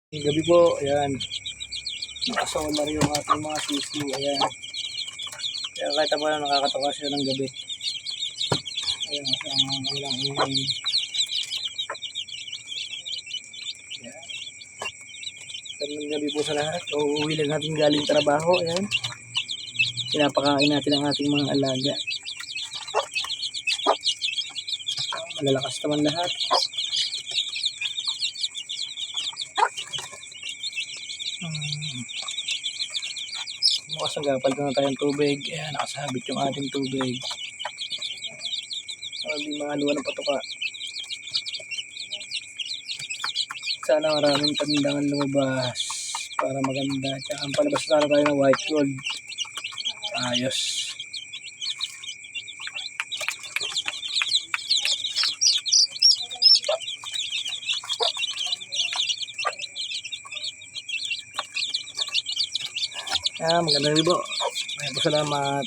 Gabi po, ayan. Nakasolar yung ating mga sisiw, ayan. Kaya kahit pa lang nakakatawa siya ng gabi. Ayan, ang walang ingay. Ayan. Ganun gabi po sa lahat. So, uuwi lang natin galing trabaho, ayan. Pinapakain natin ang ating mga alaga. Malalakas naman lahat. Bukas nagapal na tayong tubig. Ayan, nakasabit yung ating tubig. Para di mahaluan ng patuka. Sana maraming tandangan lumabas para maganda. Tsaka ang palabas sana tayo ng white gold. Ayos. Magandang gabi po. Maraming salamat.